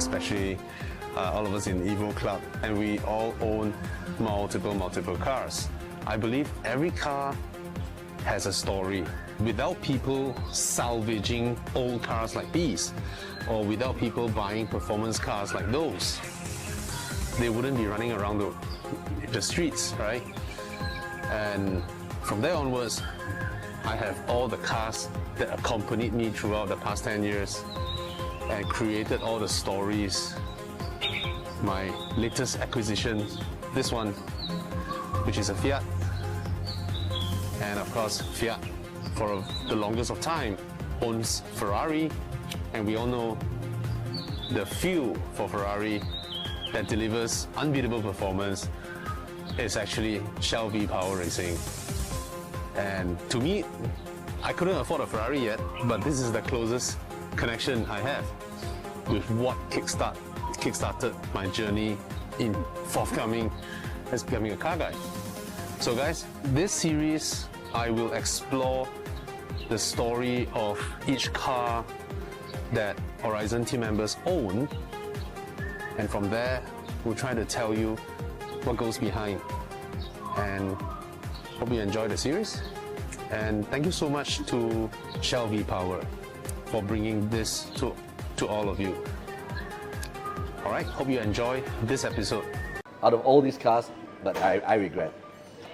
especially all of us in Evo Club, and we all own multiple cars. I believe every car has a story. Without people salvaging old cars like these, or without people buying performance cars like those, they wouldn't be running around the streets, right? And from there onwards, I have all the cars that accompanied me throughout the past 10 years and created all the stories. My latest acquisition, this one, which is a Fiat. And of course, Fiat, for the longest of time, owns Ferrari, and we all know the fuel for Ferrari that delivers unbeatable performance is actually Shell V-Power Racing. And to me, I couldn't afford a Ferrari yet, but this is the closest connection I have with what kickstarted my journey in forthcoming as becoming a car guy. So guys, this series I will explore the story of each car that Horizon team members own, and from there we'll try to tell you what goes behind. And hope you enjoy the series, and thank you so much to Shell V-Power for bringing this to all of you. Alright, hope you enjoy this episode. Out of all these cars, but I regret.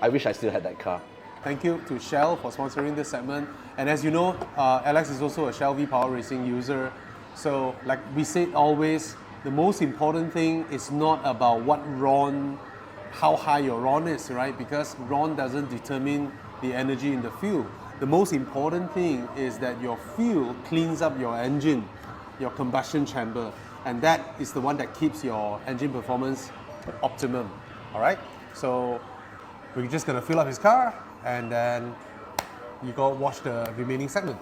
I wish I still had that car. Thank you to Shell for sponsoring this segment. And as you know, Alex is also a Shell V-Power Racing user. So like we said always, the most important thing is not about how high your RON is, right? Because RON doesn't determine the energy in the fuel. The most important thing is that your fuel cleans up your engine, your combustion chamber, and that is the one that keeps your engine performance optimum. All right? So we're just gonna fill up his car, and then you go watch the remaining segment.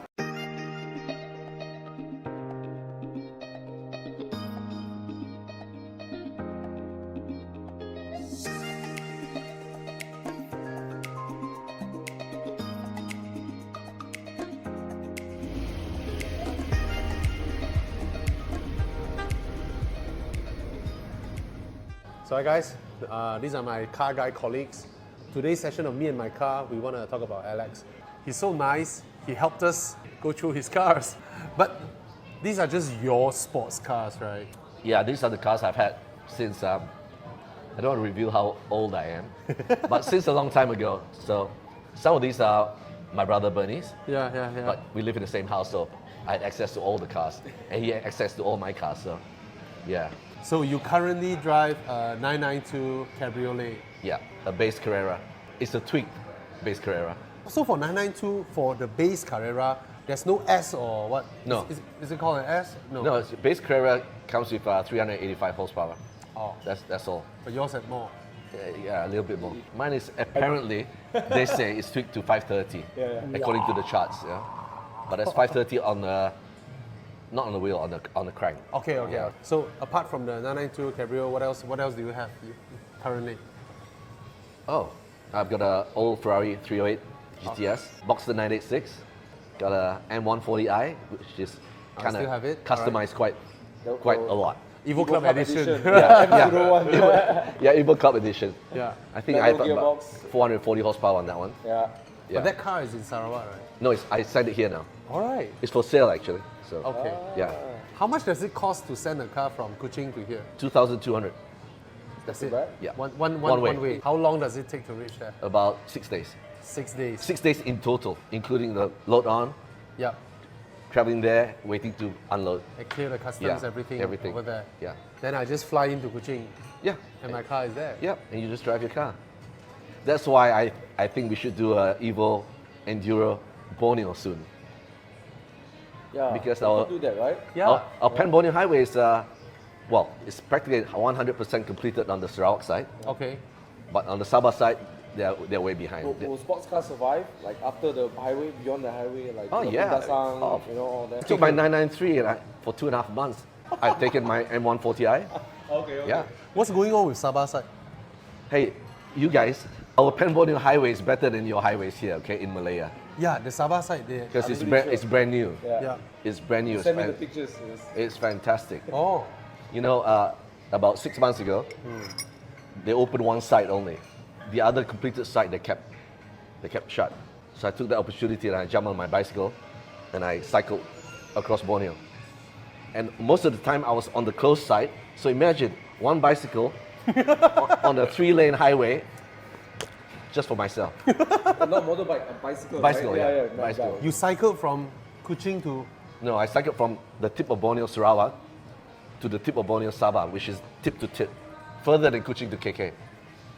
So hi guys, these are my car guy colleagues. Today's session of Me and My Car, we want to talk about Alex. He's so nice, he helped us go through his cars. But these are just your sports cars, right? Yeah, these are the cars I've had since, I don't want to reveal how old I am, but since a long time ago. So some of these are my brother Bernie's, Yeah. but we live in the same house, so I had access to all the cars, and he had access to all my cars, so yeah. So you currently drive a 992 Cabriolet. Yeah, a base Carrera. It's a tweaked base Carrera. So for 992, for the base Carrera, there's no S or what? No. Is it called an S? No, base Carrera comes with 385 horsepower. Oh, That's all. but yours had more. Yeah, a little bit more. Mine is apparently, they say it's tweaked to 530, according to the charts. Yeah, but that's 530 on the, not on the wheel, on the crank. Okay. Yeah. So apart from the 992 Cabrio, what else do you have currently? Oh, I've got an old Ferrari 308 GTS, Boxster 986, got a M140i, which is kind still have of it? customized quite a lot. Evo Club edition. Yeah, Evo Club edition. Yeah. I think I have about 440 horsepower on that one. Yeah. But that car is in Sarawak, right? No, I signed it here now. All right. It's for sale actually. So Okay. yeah, How much does it cost to send a car from Kuching to here? 2,200. That's it. Right? Yeah, One way. way. How long does it take to reach there? About 6 days. 6 days. 6 days in total, including the load on, Yeah. traveling there, waiting to unload. I clear the customs, Yeah, everything over there. Yeah, Then I just fly into Kuching yeah, and my car is there. yeah, and you just drive your car. That's why I think we should do a Evo Enduro Borneo soon. Yeah. Because you our- can do that, right? Yeah. Our Pan Borneo Highway is, well, it's practically 100% completed on the Sarawak side, Okay. but on the Sabah side, they're way behind. Will sports cars survive? Like after the highway, beyond the highway, like Oh, yeah. Dasang, Oh. all that. I took my 993 and for 2.5 months. I've taken my M140i. Okay. Yeah. What's going on with Sabah side? Hey, you guys, our Pan Borneo Highway is better than your highways here, okay, in Malaya. Yeah, the Sabah side there. Because it's pretty it's brand new. Yeah. Yeah. It's brand new. Send me It's the pictures. Yes. It's fantastic. Oh. You know, about 6 months ago, they opened one side only. The other completed side they kept shut. So I took the opportunity and I jumped on my bicycle and I cycled across Borneo. And most of the time I was on the closed side. So imagine one bicycle on a 3-lane highway just for myself. Not motorbike, a bicycle. Bicycle, right? yeah. No, Bicycle. You cycled from Kuching to. No, I cycled from the tip of Borneo, Sarawak, to the tip of Borneo, Sabah, which is tip to tip, further than Kuching to KK,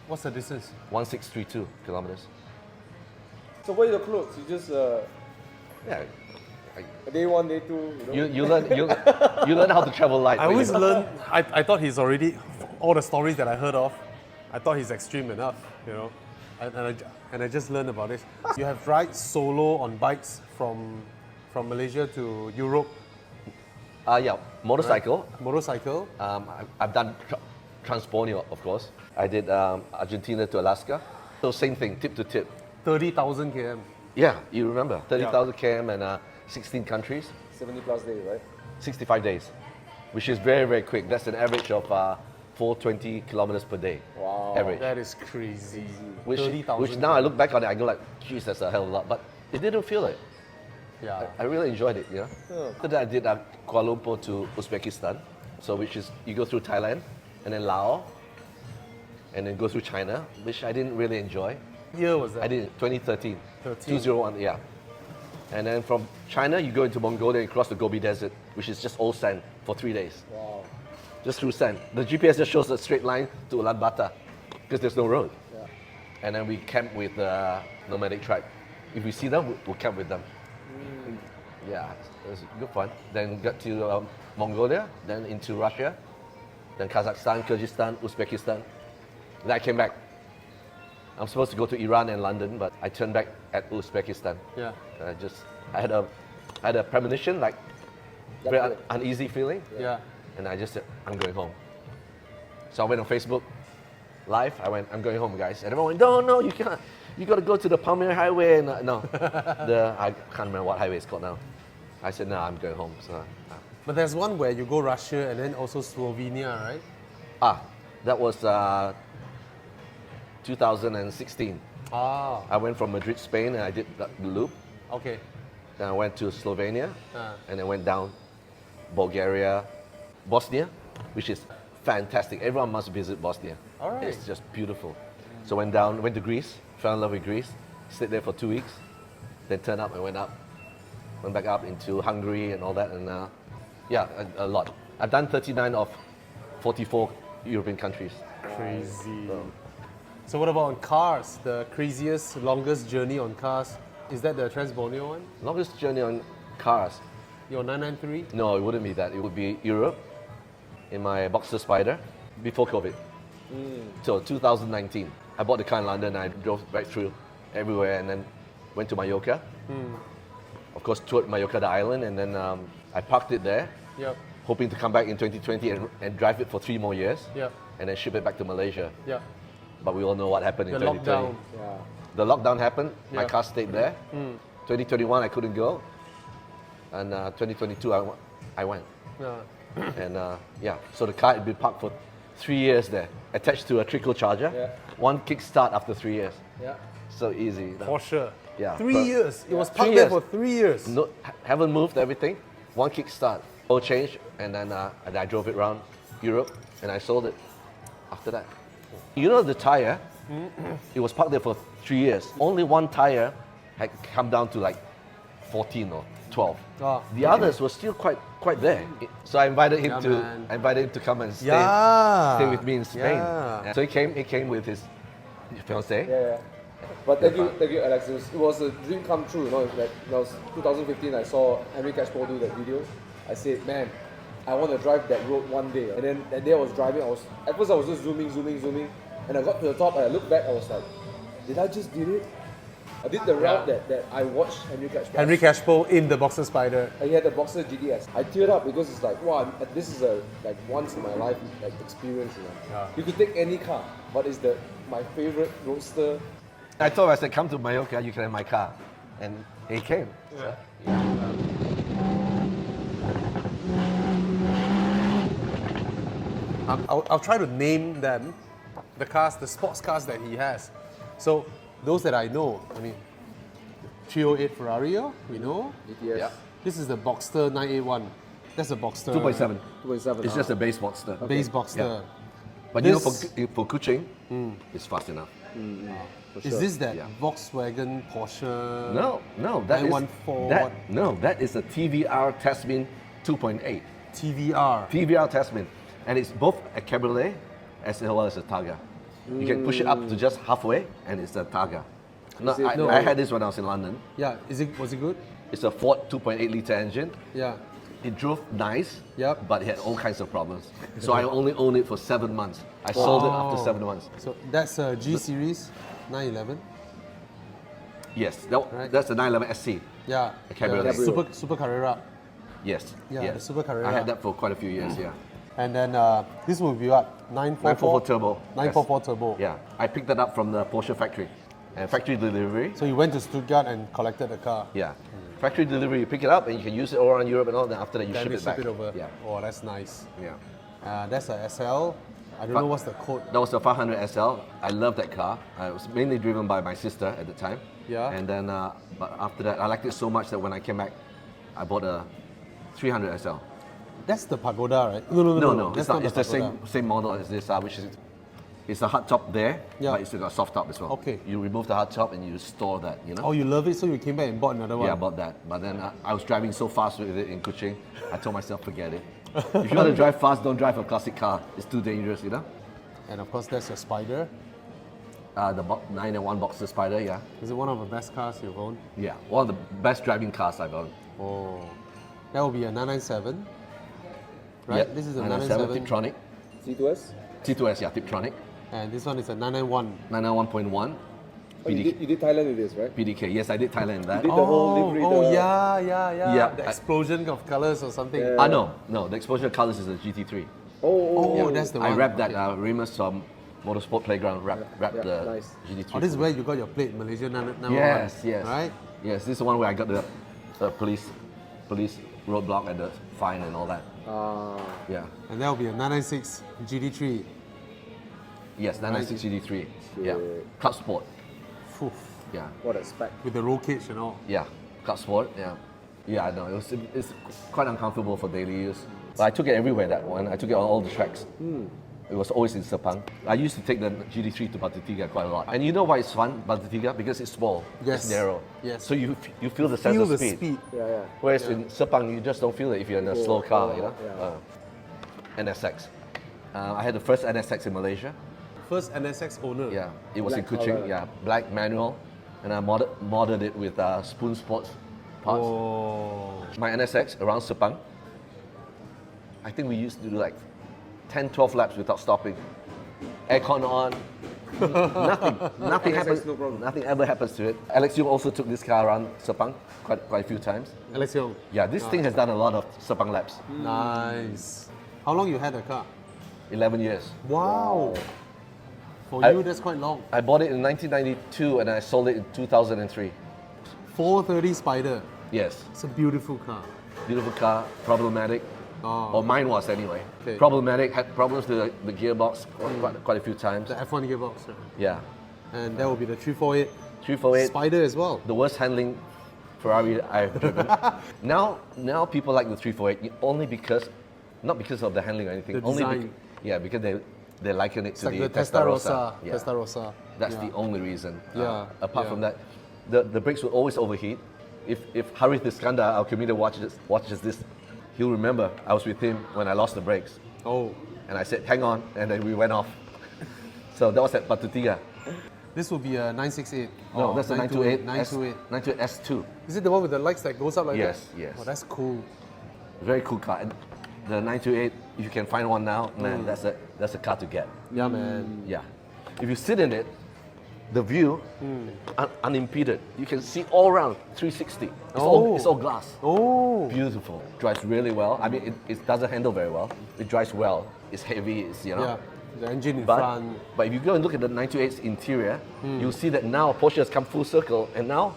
What's the distance? 1632 kilometers. So what are your clothes? You just Yeah, day 1, day 2. You know? you learn how to travel light. I always learn. I thought he's already all the stories that I heard of. I thought he's extreme enough, you know, and I just learned about this. You have ride solo on bikes from Malaysia to Europe. Yeah, motorcycle. Motorcycle. I've done Trans-Borneo, of course. I did Argentina to Alaska. So same thing, tip to tip. 30,000 km. Yeah, you remember, 30,000 km and 16 countries, 70 plus days, right? 65 days, which is very, very quick. That's an average of 420 kilometers per day. Wow. Average. That is crazy. Which 30,000 now I look back on it, I go like, geez, that's a hell of a lot. But it didn't feel it. Yeah. I really enjoyed it, you know. Yeah. After that, I did Kuala Lumpur to Uzbekistan. So which is, you go through Thailand, and then Laos, and then go through China, which I didn't really enjoy. What year was that? I did it 2013. 13. 201, yeah. And then from China, you go into Mongolia and cross the Gobi Desert, which is just all sand for 3 days. Wow. Just through sand. The GPS just shows a straight line to Ulaanbaatar because there's no road. Yeah. And then we camp with the nomadic tribe. If we see them, we'll camp with them. Yeah, it was good fun. Then got to Mongolia, then into Russia, then Kazakhstan, Kyrgyzstan, Uzbekistan. Then I came back. I'm supposed to go to Iran and London, but I turned back at Uzbekistan. Yeah. I had a premonition, like very uneasy feeling, Yeah. and I just said, I'm going home. So I went on Facebook Live. I went, I'm going home, guys. And everyone went, no, you can't. You got to go to the Palmyra Highway. And no, I can't remember what highway it's called now. I said, no, I'm going home. So, But there's one where you go Russia and then also Slovenia, right? that was 2016. Ah. I went from Madrid, Spain, and I did the loop. Okay. Then I went to Slovenia, Ah. and then went down Bulgaria, Bosnia, which is fantastic. Everyone must visit Bosnia. All right. It's just beautiful. So went to Greece, fell in love with Greece, stayed there for 2 weeks, then turned up and went back up into Hungary and all that, and yeah, a lot. I've done 39 of 44 European countries. Crazy. So what about on cars? The craziest, longest journey on cars? Is that the Trans-Borneo one? Longest journey on cars? Your 993? No, it wouldn't be that. It would be Europe in my Boxer Spider before COVID. So 2019, I bought the car in London and I drove right through everywhere and then went to Mallorca. Of course, toured Mallorca, the island, and then I parked it there, Yep. hoping to come back in 2020 and drive it for 3 more years, Yep. and then ship it back to Malaysia. Yep. But we all know what happened in The 2020. lockdown. Yeah. The lockdown happened, my Yeah. car stayed there. 2021, I couldn't go. And 2022, I went. Yeah. And yeah, so the car had been parked for 3 years there, attached to a trickle charger. Yeah. One kickstart after 3 years. Yeah. So easy. For sure. Yeah, 3 but- years. It was 3 parked there years. for 3 years. No, haven't moved everything. One kickstart, oil change, and then I drove it around Europe, and I sold it after that. You know the tire? It was parked there for 3 years. Only one tire had come down to like 14 or 12. Ah. The others were still quite there. So I invited him Yeah, man. to come and stay, Yeah. stay with me in Spain. Yeah. And so he came with his fiancée. Yeah. But thank you, Alex. It was a dream come true. You know, like that was 2015. I saw Henry Cashpo do that video. I said, man, I want to drive that road one day. And then that day I was driving. At first I was just zooming, and I got to the top and I looked back. I was like, did I just did it? I did the route that I watched Henry Cashpo. Henry Cashpo in the Boxer Spider. And he had the Boxer GTS. I teared up because it's like, wow, this is a like once in my life like experience. You know, Yeah. you could take any car, but it's my favorite roadster. I told him, I said, come to Mallorca, you can have my car. And he came. So, I'll try to name them, the cars, the sports cars that he has. So those that I know, I mean, 308 Ferrari, we know. ETS. Yeah. This is the Boxster 981. That's a Boxster. 2.7. 2.7. It's just a base Monster. Base Boxster. But you know, This- for Kuching, it's fast enough. Is this that Yeah. Volkswagen Porsche? No, that is 914. that is a TVR Tasman 2.8. TVR. TVR Tasman, and it's both a cabriolet as well as a Targa. You can push it up to just halfway, and it's a Targa. No, I had this when I was in London. Yeah. Was it good? It's a Ford 2.8 liter engine. Yeah. It drove nice, Yep. but it had all kinds of problems. So I only owned it for 7 months. I sold it after 7 months. So that's a G Series 911. Yes, Right. that's the 911 SC. Yeah. A cabriolet. Super Carrera. Yes. Yeah, yes. the Super Carrera. I had that for quite a few years, yeah. And then this will be what? 944 944? turbo. 944 yes. turbo. Yeah, I picked that up from the Porsche factory. And factory delivery, So you went to Stuttgart and collected the car. yeah. Factory delivery, you pick it up and you can use it all around Europe and all, then after that you Then ship they it back. ship it over. Yeah, Oh, that's nice. yeah. That's a SL. I don't know what's the code. That was the 500 SL. I love that car. It was mainly driven by my sister at the time. Yeah. And then, but after that, I liked it so much that when I came back, I bought a 300 SL. That's the Pagoda, right? No. It's That's not. not It's the Pagoda. same model as this, which is it's a hard top there, Yeah. but it's got a soft top as well. Okay. You remove the hard top and you store that. You know. Oh, you love it, so you came back and bought another one. Yeah, I bought that. But then I was driving so fast with it in Kuching, I told myself, forget it. If you want to drive fast, don't drive a classic car. It's too dangerous, you know. And of course, that's your Spider. The 911 Boxer Spider, yeah. Is it one of the best cars you've owned? Yeah, one of the best driving cars I've owned. Oh, that will be a 997. Right? Yep. This is a 997 997. Tiptronic. C2S? T2S, yeah, Tiptronic. And this one is a 991. 991.1. Oh, you did Thailand with this, right? PDK. Yes, I did Thailand in that. did the whole livery, the- yeah. Yeah, The I- explosion of colors or something. Yeah. No, the exposure colors is a GT3. Oh, that's the one. I wrapped that Okay. Remus Motorsport Playground wrapped yeah, the nice. GT3. Oh, this is where you got your plate, Malaysia 991. Yes, yes. Right? Yes, this is the one where I got the police roadblock and the fine and all that. Yeah. And that will be a 996 GT3. Yes, 996 GT3. Yeah. Shit. Club Sport. Phew. Yeah. What a spec. With the roll cage and all. Yeah. Club Sport. Yeah. Yeah, I know. It's quite uncomfortable for daily use. But I took it everywhere, that one. I took it on all the tracks. It was always in Sepang. I used to take the GT3 to Batu Tiga quite a lot. And you know why it's fun, Batu Tiga? Because it's small, Yes. it's narrow. Yes. So you feel the sense Feel of the speed. speed. Yeah. Whereas in Sepang, you just don't feel it if you're in a slow car, you know? Yeah. NSX. I had the first NSX in Malaysia. First NSX owner. Yeah, it was Black in Kuching. colour. Yeah, black manual. And I modded it with Spoon Sports parts. Oh. My NSX around Sepang, I think we used to do like 10, 12 laps without stopping. Aircon on. Nothing happens. no problem. Nothing ever happens to it. Alex Yung also took this car around Sepang quite a few times. Alex Yong. Yeah, this thing has done a lot of Sepang laps. Nice. How long you had the car? 11 years. Wow. For I- you, that's quite long. I bought it in 1992 and I sold it in 2003. 430 Spider. Yes, It's a beautiful car. beautiful car, problematic. Oh. Or mine was anyway. Okay. Problematic, had problems with the gearbox quite a few times. The F1 gearbox. Right? Yeah. And that will be the 348 348, Spider as well. the worst handling Ferrari I've driven. now people like the 348 only because, not because of the handling or anything. The only design. because they liken it It's to like the the Testarossa. Testarossa. Yeah. Testarossa. That's Yeah. the only reason. Yeah, Apart yeah. from that, the brakes will always overheat. If Harith Iskandar, our comedian, watches this, he'll remember I was with him when I lost the brakes. Oh. And I said, hang on, and then we went off. So that was at Batu Tiga. This will be a 968. No, or that's a 928. 928. 928 S2. Is it the one with the lights that goes up like Yes, that? yes. Oh, that's cool. Very cool car. And the 928, if you can find one now, man, that's a car to get. Yeah, man. Yeah. If you sit in it, the view, unimpeded. You can see all around, 360. It's all glass. Oh. Beautiful. Drives really well. I mean, it doesn't handle very well. It drives well. It's heavy. It's, you know. Yeah. The engine in But, front. but if you go and look at the 928's interior, you'll see that now Porsche has come full circle, and now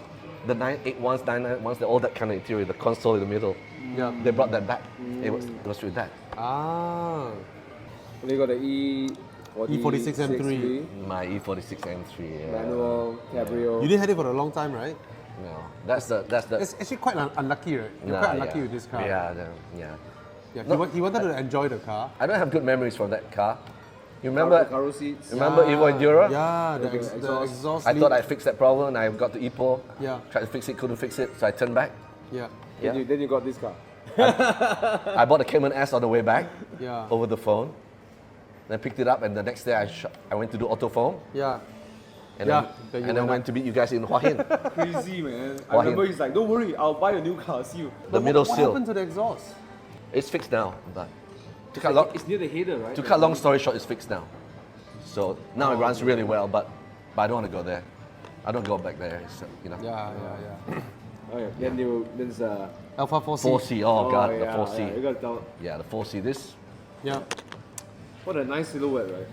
the 981s, 991s, all that kind of interior, the console in the middle, Yeah. they brought that back. It was with that. Ah. Then you got the E46 M3. My E46 M3. Yeah. manual, cabrio. You didn't have it for a long time, right? No, that's the. It's actually quite unlucky, right? You're Nah, quite unlucky yeah. with this car. Yeah. Yeah, No, he wanted to enjoy the car. I don't have good memories from that car. You The remember? Caro seats. Remember Evo Enduro? Yeah, the The exhaust. I thought leak. I fixed that problem, and I got to Ipoh. Yeah. Tried to fix it, couldn't fix it, so I turned back. Yeah, Yeah. Then you got this car. I bought a Cayman S on the way back yeah, over the phone. Then picked it up, and the next day I went to do auto phone, yeah. and Yeah, then, then you and then went went to meet you guys in Hua Hin. Crazy, man. I Why remember him? he's like, don't worry, I'll buy a new car, see you. The middle What sill. happened to the exhaust? It's fixed now, but to cut long, It's near the header, right? to cut long story short, it's fixed now. So now it runs really well, but I don't want to go there. I don't go back there. It's, you know. Yeah. Oh, yeah. Then there's Alpha 4C. 4C. Oh god, yeah, the 4C. Yeah, you gotta tell. Yeah, the 4C. This Yeah. What a nice silhouette, right?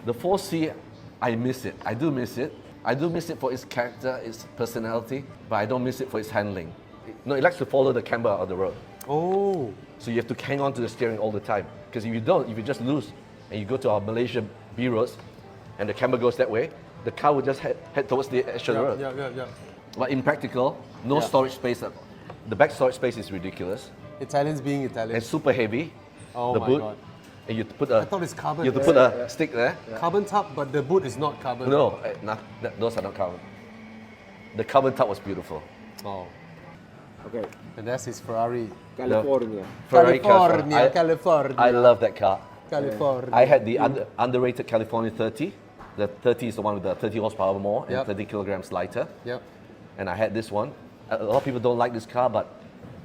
the 4C. I miss it. I do miss it. I do miss it for its character, its personality, but I don't miss it for its handling. No, it likes to follow the camber on the road. Oh. So you have to hang on to the steering all the time. Because if you don't, if you just lose and you go to our Malaysian B roads and the camber goes that way, the car will just head towards the edge of the road. Yeah. But in practical, no Yeah. storage space. The back storage space is ridiculous Italians being Italian. and super heavy. Oh the my boot. God. And you put a, I thought it's carbon. you have to put a stick there. Carbon top, but the boot is not carbon. No, those are not carbon. The carbon top was beautiful. Oh. Okay. And that's his Ferrari. California. Ferrari car. California, California. I love that car. California. I had the underrated California 30. The 30 is the one with the 30 horsepower more and Yep. 30 kilograms lighter. Yep. And I had this one. A lot of people don't like this car, but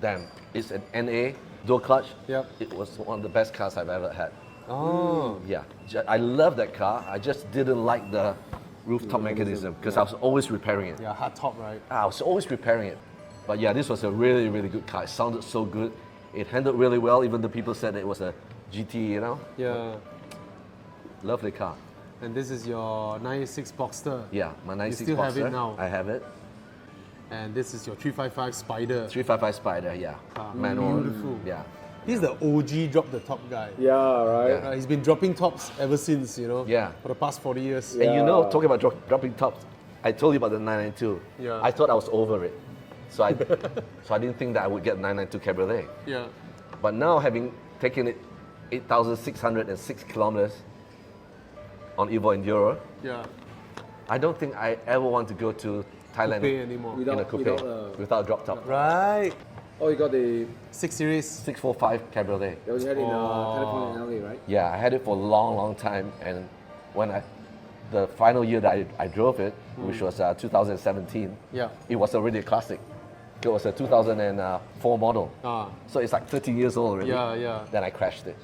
damn, it's an NA dual clutch. Yep. It was one of the best cars I've ever had. Oh. Yeah, I love that car. I just didn't like the rooftop mechanism because I was always repairing it. Yeah, hard top, right? I was always repairing it. But yeah, this was a really, really good car. It sounded so good. It handled really well, even though people said it was a GT, you know? Yeah. Lovely car. And this is your 96 Boxster. Yeah, my 96 still have it Boxster. now? I have it. And this is your 355 Spider. 355 Spider, yeah. Manual. Beautiful. Yeah. He's the OG drop the top guy. Yeah, right. Yeah. He's been dropping tops ever since, you know? Yeah. For the past 40 years. And you know, talking about dropping tops, I told you about the 992. Yeah. I thought I was over it. So I, so I didn't think that I would get 992 Cabriolet. Yeah. But now having taken it 8,606 kilometers on Evo Enduro, Yeah. I don't think I ever want to go to Thailand Coupe anymore. in a coupe without drop top. Right. Oh, you got the 6 Series. 645 Cabriolet. that you had in California and LA, right? Yeah, I had it for a long, long time. And when the final year that I drove it, which was 2017, Yeah. it was already a classic. It was a 2004 model. Ah. So it's like 13 years old already. Yeah. Then I crashed it.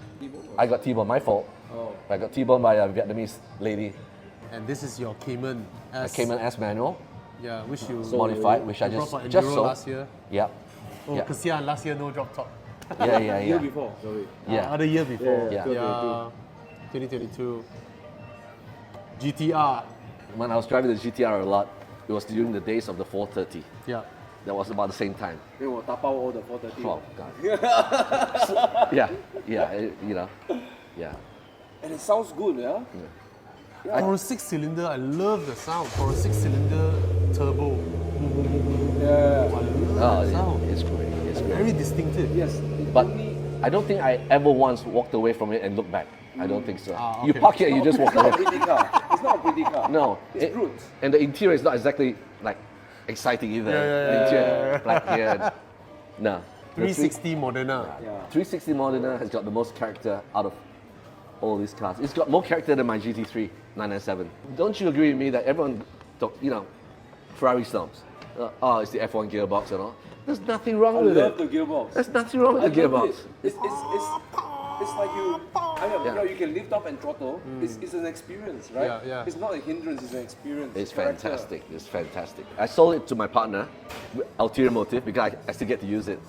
I got T-boned, my fault. Oh. I got T-boned by a Vietnamese lady. And this is your Cayman A S. Cayman S manual, Yeah, which you modified, which I you brought just for Enduro sold. last year. Yeah. Oh, Yeah. Kasian, last year no drop top. Yeah. Year before, sorry. Yeah. Other year before. Yeah. 2022. GTR. When I was driving the GTR a lot, it was during the days of the 430. Yeah. That was about the same time. Then we'll tap out all the 430. Oh, God. You know. Yeah. And it sounds good, yeah? For a 6-cylinder, I love the sound. For a 6-cylinder turbo. Yeah. I love Oh, the sound. it's great. It's great. Very distinctive. Yes. But I don't think I ever once walked away from it and looked back. I don't think so. Ah, You okay. park it and you just walk It's not a away. pretty car. It's not a pretty car. No. It's brute. And the interior is not exactly like exciting either. The interior, like, yeah. No. The 360 Modena. Yeah. 360 Modena has got the most character out of all these cars. It's got more character than my GT3 997. Don't you agree with me that everyone, you know, Ferrari stomps? Oh, it's the F1 gearbox and all. There's nothing wrong I with love it. the gearbox. There's nothing wrong with the I love gearbox. it. It's like you. You can lift off and throttle. It's an experience, right? Yeah. It's not a hindrance. It's an experience. It's Character. fantastic. It's fantastic. I sold it to my partner, ulterior motive, because I still get to use it.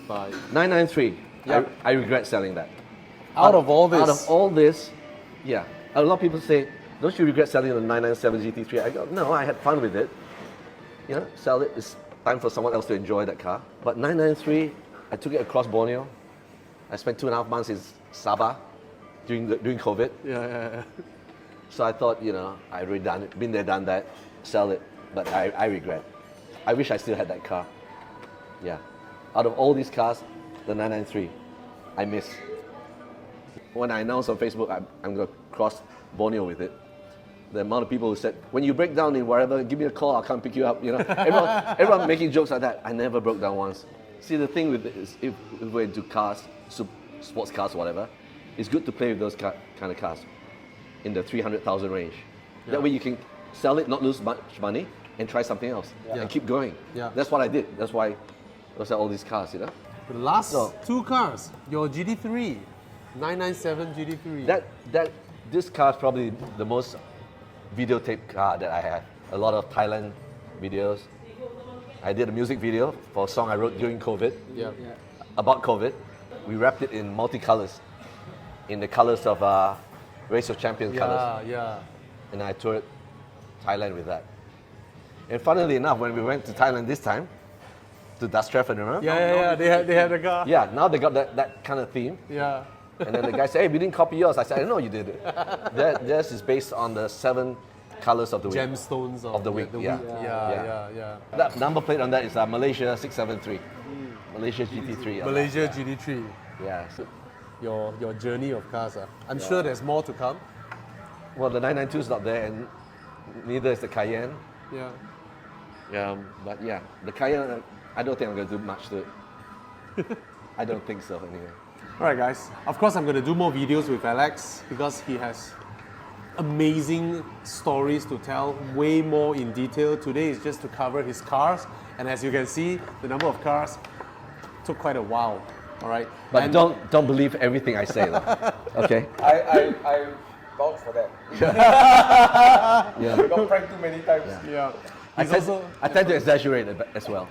But 993. Yep. I regret selling that. out of all this, Out of all this, yeah. A lot of people say, don't you regret selling the 997 GT3? I go, no, I had fun with it. You know, sell it. It's time for someone else to enjoy that car. But 993, I took it across Borneo. I spent 2.5 months in Sabah. during COVID. Yeah. So I thought, I already done it, been there, done that, sell it. But I regret. I wish I still had that car. Yeah. Out of all these cars, the 993, I miss. When I announced on Facebook I'm going to cross Borneo with it, the amount of people who said, when you break down in wherever, give me a call, I'll come pick you up. Everyone making jokes like that. I never broke down once. See, the thing with it is, if we're into cars, sports cars, whatever, it's good to play with those kind of cars in the 300,000 range. Yeah. That way you can sell it, not lose much money, and try something else, and keep going. Yeah. That's what I did. That's why I sell all these cars, The last two cars, your GT3, 997 GT3. This car is probably the most videotaped car that I have. A lot of Thailand videos. I did a music video for a song I wrote during COVID, about COVID. We wrapped it in multicolors, in the colors of Race of Champions colors. And I toured Thailand with that. And funnily enough, when we went to Thailand this time, to Das Treffen, remember? They had a car. Yeah, now they got that kind of theme. Yeah. And then the guy said, hey, we didn't copy yours. I said, I know you did it. Theirs is based on the 7 colors of the week. Gemstones of the week. Yeah. Yeah. That number plate on that is Malaysia 673. Malaysia GT3. Malaysia GT3. Yeah. So, Your journey of cars. I'm sure there's more to come. well, the 992 is not there, and neither is the Cayenne. Yeah. But yeah, the Cayenne, I don't think I'm going to do much to it. I don't think so, anyway. Alright guys, of course I'm going to do more videos with Alex because he has amazing stories to tell, way more in detail. Today is just to cover his cars, and as you can see, the number of cars took quite a while. Alright? But don't believe everything I say, though. Okay? I vouch for that. Yeah. We got pranked too many times. Yeah. I tend to exaggerate it as well.